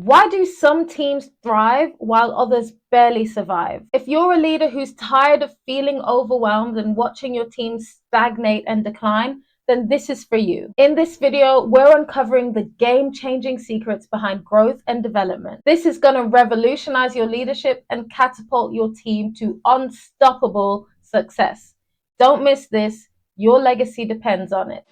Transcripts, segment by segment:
Why do some teams thrive while others barely survive? If you're a leader who's tired of feeling overwhelmed and watching your team stagnate and decline, then this is for you. In this video, we're uncovering the game-changing secrets behind growth and development. This is going to revolutionize your leadership and catapult your team to unstoppable success. Don't miss this. Your legacy depends on it.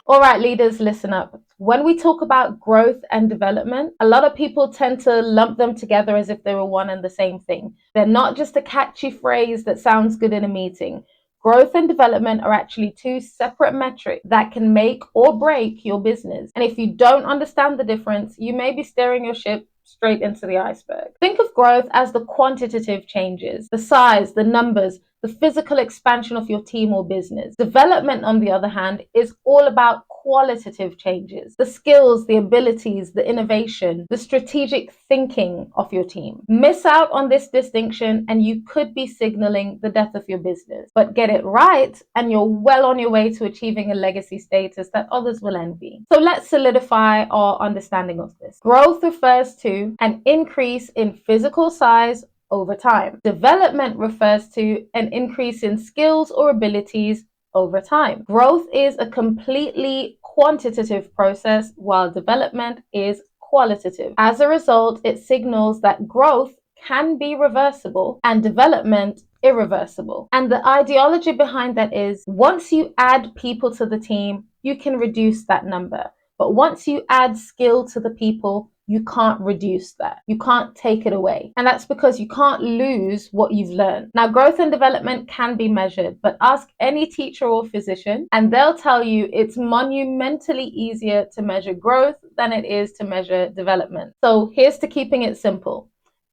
All right, leaders, listen up. When we talk about growth and development, a lot of people tend to lump them together as if they were one and the same thing. They're not just a catchy phrase that sounds good in a meeting. Growth and development are actually two separate metrics that can make or break your business. And if you don't understand the difference, you may be steering your ship straight into the iceberg. Think of growth as the quantitative changes, the size, the numbers, the physical expansion of your team or business. Development, on the other hand, is all about qualitative changes, the skills, the abilities, the innovation, the strategic thinking of your team. Miss out on this distinction and you could be signaling the death of your business. But get it right and you're well on your way to achieving a legacy status that others will envy. So let's solidify our understanding of this. Growth refers to an increase in physical size over time. Development refers to an increase in skills or abilities over time. Growth is a completely quantitative process, while development is qualitative. As a result, it signals that growth can be reversible and development irreversible. And the ideology behind that is, once you add people to the team, you can reduce that number. But once you add skill to the people, you can't reduce that. You can't take it away. And that's because you can't lose what you've learned. Now, growth and development can be measured, but ask any teacher or physician and they'll tell you it's monumentally easier to measure growth than it is to measure development. So here's to keeping it simple.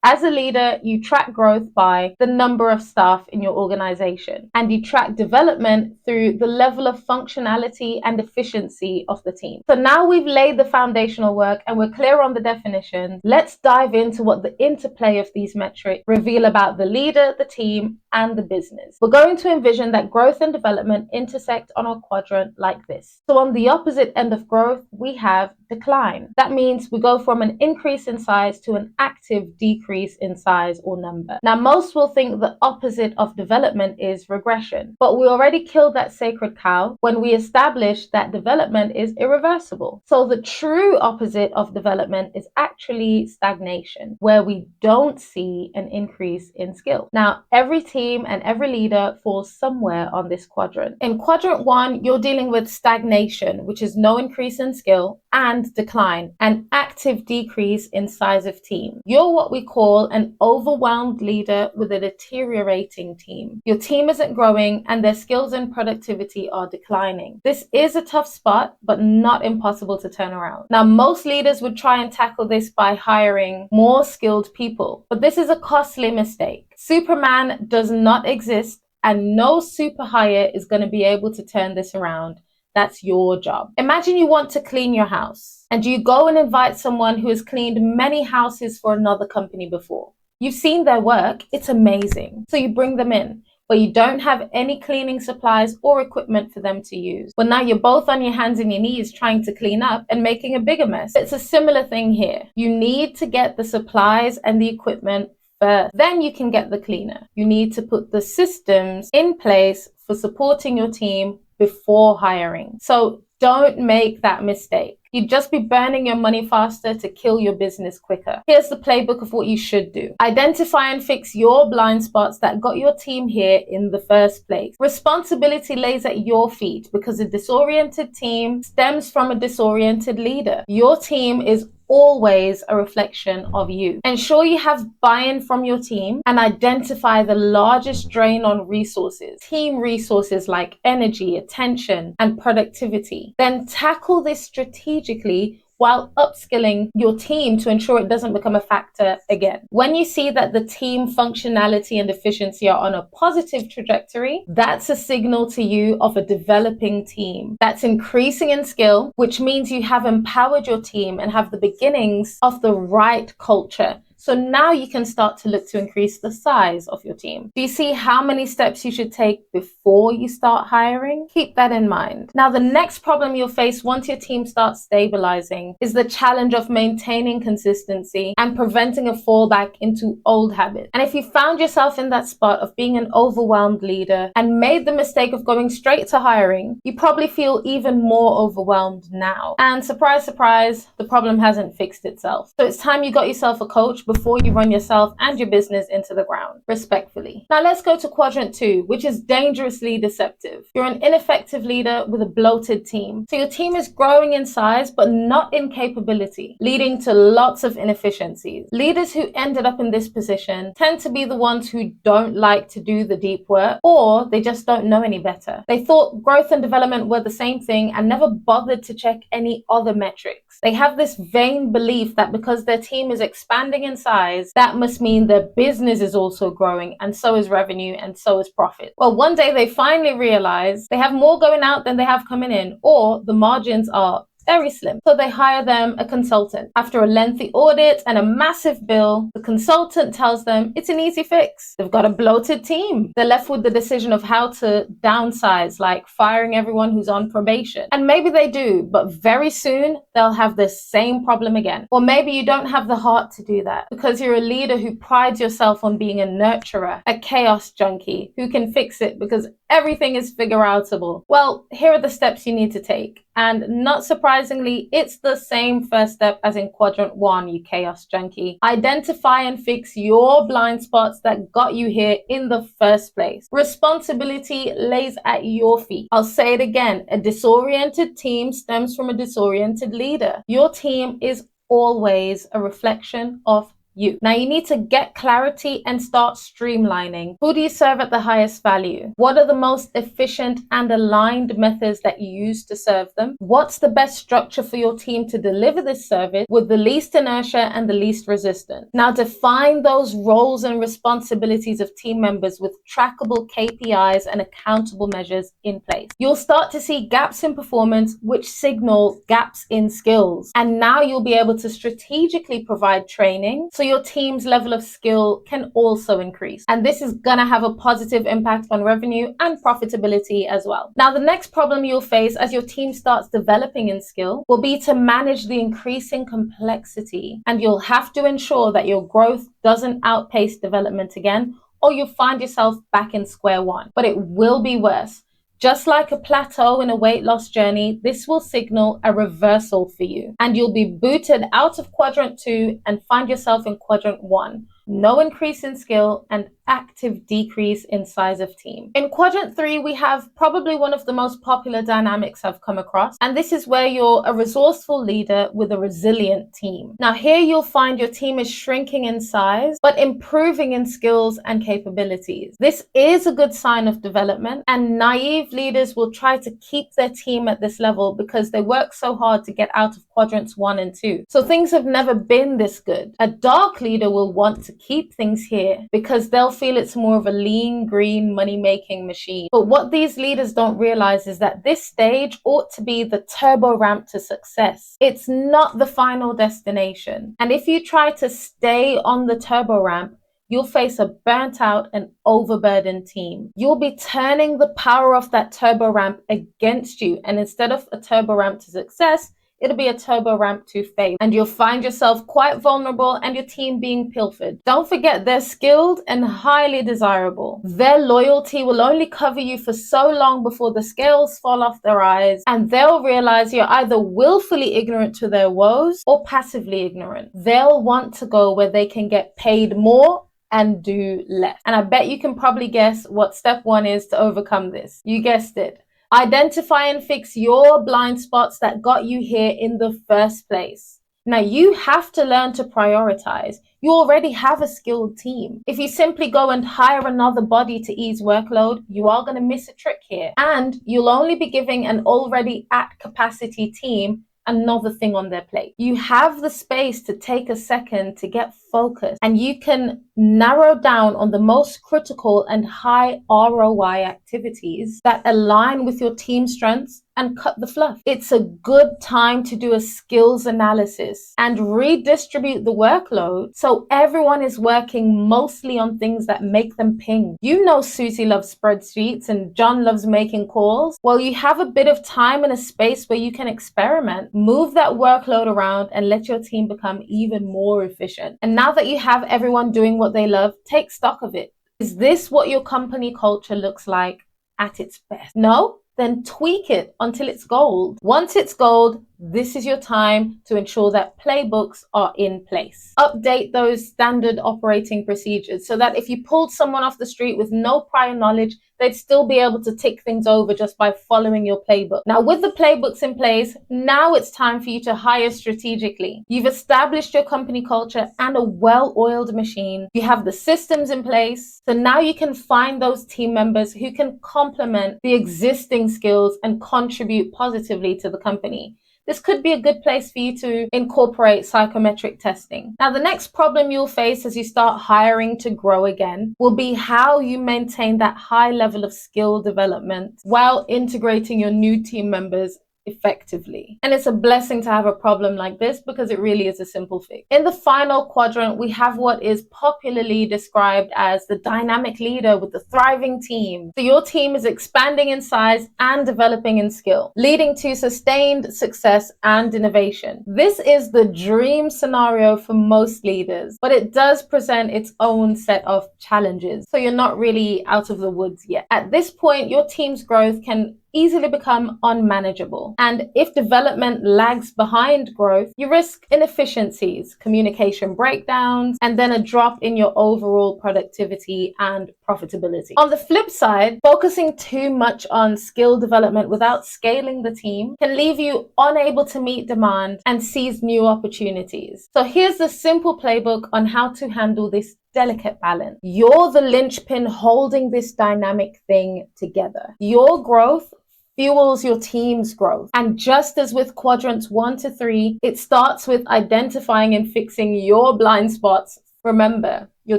As a leader, you track growth by the number of staff in your organization, and you track development through the level of functionality and efficiency of the team. So now we've laid the foundational work and we're clear on the definition. Let's dive into what the interplay of these metrics reveal about the leader, the team, and the business. We're going to envision that growth and development intersect on a quadrant like this. So on the opposite end of growth, we have decline. That means we go from an increase in size to an active decrease in size or number. Now, most will think the opposite of development is regression, but we already killed that sacred cow when we established that development is irreversible. So the true opposite of development is actually stagnation, where we don't see an increase in skill. Now, every team and every leader falls somewhere on this quadrant. In quadrant 1, you're dealing with stagnation, which is no increase in skill, and decline, an active decrease in size of team. You're what we call an overwhelmed leader with a deteriorating team. Your team isn't growing and their skills and productivity are declining. This is a tough spot, but not impossible to turn around. Now, most leaders would try and tackle this by hiring more skilled people, but this is a costly mistake. Superman does not exist, and no super hire is going to be able to turn this around. That's your job. Imagine you want to clean your house and you go and invite someone who has cleaned many houses for another company before. You've seen their work. It's amazing. So you bring them in, but you don't have any cleaning supplies or equipment for them to use. Well, now you're both on your hands and your knees trying to clean up and making a bigger mess. It's a similar thing here. You need to get the supplies and the equipment first. Then you can get the cleaner. You need to put the systems in place for supporting your team before hiring. So don't make that mistake. You'd just be burning your money faster to kill your business quicker. Here's the playbook of what you should do. Identify and fix your blind spots that got your team here in the first place. Responsibility lays at your feet because a disoriented team stems from a disoriented leader. Your team is always a reflection of you. Ensure you have buy-in from your team and identify the largest drain on resources. Team resources like energy, attention, and productivity. Then tackle this strategically while upskilling your team to ensure it doesn't become a factor again. When you see that the team functionality and efficiency are on a positive trajectory, that's a signal to you of a developing team that's increasing in skill, which means you have empowered your team and have the beginnings of the right culture. So now you can start to look to increase the size of your team. Do you see how many steps you should take before you start hiring? Keep that in mind. Now, the next problem you'll face once your team starts stabilizing is the challenge of maintaining consistency and preventing a fallback into old habits. And if you found yourself in that spot of being an overwhelmed leader and made the mistake of going straight to hiring, you probably feel even more overwhelmed now. And surprise, surprise, the problem hasn't fixed itself. So it's time you got yourself a coach before you run yourself and your business into the ground, respectfully. Now let's go to quadrant 2, which is dangerously deceptive. You're an ineffective leader with a bloated team. So your team is growing in size, but not in capability, leading to lots of inefficiencies. Leaders who ended up in this position tend to be the ones who don't like to do the deep work, or they just don't know any better. They thought growth and development were the same thing and never bothered to check any other metrics. They have this vain belief that because their team is expanding in size, that must mean their business is also growing, and so is revenue, and so is profit. Well, one day they finally realize they have more going out than they have coming in, or the margins are very slim. So they hire them a consultant. After a lengthy audit and a massive bill, the consultant tells them it's an easy fix. They've got a bloated team. They're left with the decision of how to downsize, like firing everyone who's on probation. And maybe they do, but very soon they'll have the same problem again. Or maybe you don't have the heart to do that because you're a leader who prides yourself on being a nurturer, a chaos junkie who can fix it because everything is figure-outable. Well, here are the steps you need to take. And not surprisingly, it's the same first step as in quadrant 1, you chaos junkie. Identify and fix your blind spots that got you here in the first place. Responsibility lays at your feet. I'll say it again. A disoriented team stems from a disoriented leader. Your team is always a reflection of you. Now you need to get clarity and start streamlining. Who do you serve at the highest value? What are the most efficient and aligned methods that you use to serve them? What's the best structure for your team to deliver this service with the least inertia and the least resistance? Now define those roles and responsibilities of team members with trackable KPIs and accountable measures in place. You'll start to see gaps in performance which signal gaps in skills. And now you'll be able to strategically provide training so your team's level of skill can also increase. And this is gonna have a positive impact on revenue and profitability as well. Now, the next problem you'll face as your team starts developing in skill will be to manage the increasing complexity. And you'll have to ensure that your growth doesn't outpace development again, or you'll find yourself back in square one. But it will be worse. Just like a plateau in a weight loss journey, this will signal a reversal for you. And you'll be booted out of quadrant 2 and find yourself in quadrant 1. No increase in skill and active decrease in size of team. In quadrant 3, we have probably one of the most popular dynamics I've come across. And this is where you're a resourceful leader with a resilient team. Now here you'll find your team is shrinking in size, but improving in skills and capabilities. This is a good sign of development, and naive leaders will try to keep their team at this level because they work so hard to get out of quadrants 1 and 2. So things have never been this good. A dark leader will want to keep things here because they'll feel it's more of a lean, green, money-making machine. But what these leaders don't realize is that this stage ought to be the turbo ramp to success. It's not the final destination. And if you try to stay on the turbo ramp, you'll face a burnt out and overburdened team. You'll be turning the power of that turbo ramp against you. And instead of a turbo ramp to success, it'll be a turbo ramp to fail. And you'll find yourself quite vulnerable and your team being pilfered. Don't forget, they're skilled and highly desirable. Their loyalty will only cover you for so long before the scales fall off their eyes and they'll realize you're either willfully ignorant to their woes or passively ignorant. They'll want to go where they can get paid more and do less. And I bet you can probably guess what step 1 is to overcome this. You guessed it. Identify and fix your blind spots that got you here in the first place. Now, you have to learn to prioritize. You already have a skilled team. If you simply go and hire another body to ease workload, you are going to miss a trick here. And you'll only be giving an already at capacity team another thing on their plate. You have the space to take a second to get focused, and you can narrow down on the most critical and high ROI activities that align with your team strengths and cut the fluff. It's a good time to do a skills analysis and redistribute the workload so everyone is working mostly on things that make them ping. You know Susie loves spreadsheets and John loves making calls. Well, you have a bit of time and a space where you can experiment. Move that workload around and let your team become even more efficient. And now that you have everyone doing what they love, take stock of it. Is this what your company culture looks like at its best? No? Then tweak it until it's gold. Once it's gold, this is your time to ensure that playbooks are in place. Update those standard operating procedures so that if you pulled someone off the street with no prior knowledge, they'd still be able to tick things over just by following your playbook. Now, with the playbooks in place, now it's time for you to hire strategically. You've established your company culture and a well-oiled machine. You have the systems in place. So now you can find those team members who can complement the existing skills and contribute positively to the company. This could be a good place for you to incorporate psychometric testing. Now, the next problem you'll face as you start hiring to grow again will be how you maintain that high level of skill development while integrating your new team members effectively. And it's a blessing to have a problem like this because it really is a simple fix. In the final quadrant, we have what is popularly described as the dynamic leader with the thriving team. So your team is expanding in size and developing in skill, leading to sustained success and innovation. This is the dream scenario for most leaders, but it does present its own set of challenges. So you're not really out of the woods yet. At this point, your team's growth can easily become unmanageable. And if development lags behind growth, you risk inefficiencies, communication breakdowns, and then a drop in your overall productivity and profitability. On the flip side, focusing too much on skill development without scaling the team can leave you unable to meet demand and seize new opportunities. So here's the simple playbook on how to handle this delicate balance. You're the linchpin holding this dynamic thing together. Your growth fuels your team's growth. And just as with quadrants 1 to 3, it starts with identifying and fixing your blind spots. Remember, your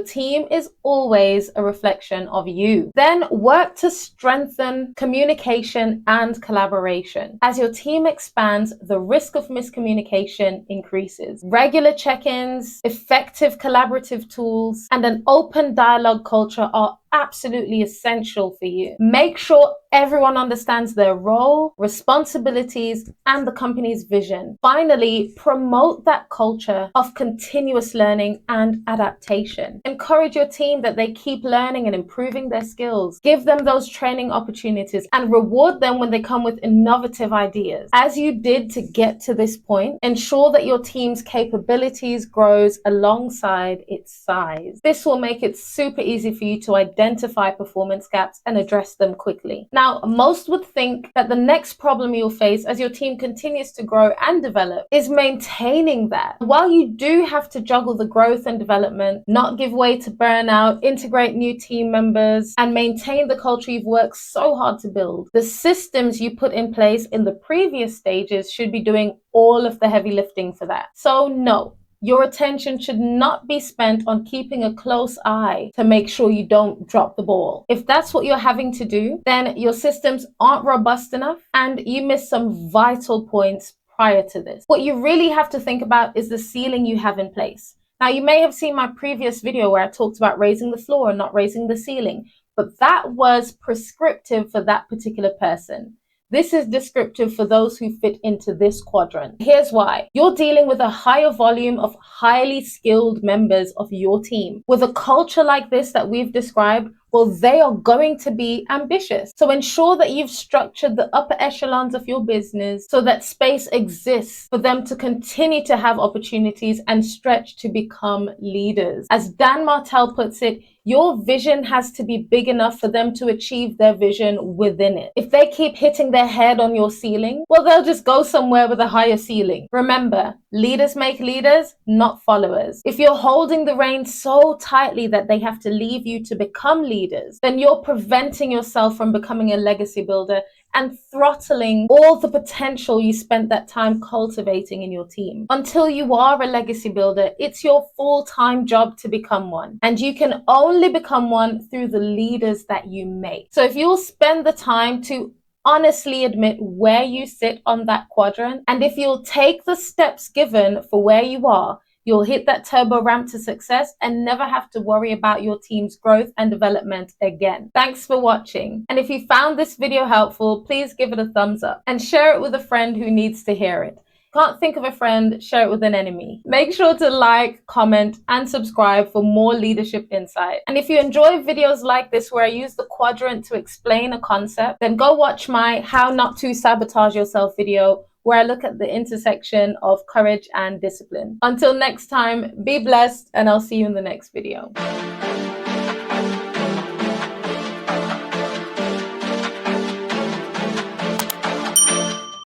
team is always a reflection of you. Then work to strengthen communication and collaboration. As your team expands, the risk of miscommunication increases. Regular check-ins, effective collaborative tools, and an open dialogue culture are absolutely essential for you. Make sure everyone understands their role, responsibilities, and the company's vision. Finally, promote that culture of continuous learning and adaptation. Encourage your team that they keep learning and improving their skills. Give them those training opportunities and reward them when they come with innovative ideas. As you did to get to this point, ensure that your team's capabilities grows alongside its size. This will make it super easy for you to identify performance gaps and address them quickly. Now, most would think that the next problem you'll face as your team continues to grow and develop is maintaining that. While you do have to juggle the growth and development, not give way to burnout, integrate new team members, and maintain the culture you've worked so hard to build, the systems you put in place in the previous stages should be doing all of the heavy lifting for that. So no, your attention should not be spent on keeping a close eye to make sure you don't drop the ball. If that's what you're having to do, then your systems aren't robust enough and you miss some vital points prior to this. What you really have to think about is the ceiling you have in place. Now, you may have seen my previous video where I talked about raising the floor and not raising the ceiling, but that was prescriptive for that particular person. This is descriptive for those who fit into this quadrant. Here's why. You're dealing with a higher volume of highly skilled members of your team. With a culture like this that we've described, well, they are going to be ambitious. So ensure that you've structured the upper echelons of your business so that space exists for them to continue to have opportunities and stretch to become leaders. As Dan Martell puts it, your vision has to be big enough for them to achieve their vision within it. If they keep hitting their head on your ceiling, well, they'll just go somewhere with a higher ceiling. Remember, leaders make leaders, not followers. If you're holding the reins so tightly that they have to leave you to become leaders, leaders, then you're preventing yourself from becoming a legacy builder and throttling all the potential you spent that time cultivating in your team. Until you are a legacy builder, it's your full-time job to become one. And you can only become one through the leaders that you make. So if you'll spend the time to honestly admit where you sit on that quadrant, and if you'll take the steps given for where you are, you'll hit that turbo ramp to success and never have to worry about your team's growth and development again. Thanks for watching. And if you found this video helpful, please give it a thumbs up and share it with a friend who needs to hear it. Can't think of a friend, share it with an enemy. Make sure to like, comment, and subscribe for more leadership insight. And if you enjoy videos like this where I use the quadrant to explain a concept, then go watch my How Not to Sabotage Yourself video, where I look at the intersection of courage and discipline. Until next time, be blessed, and I'll see you in the next video.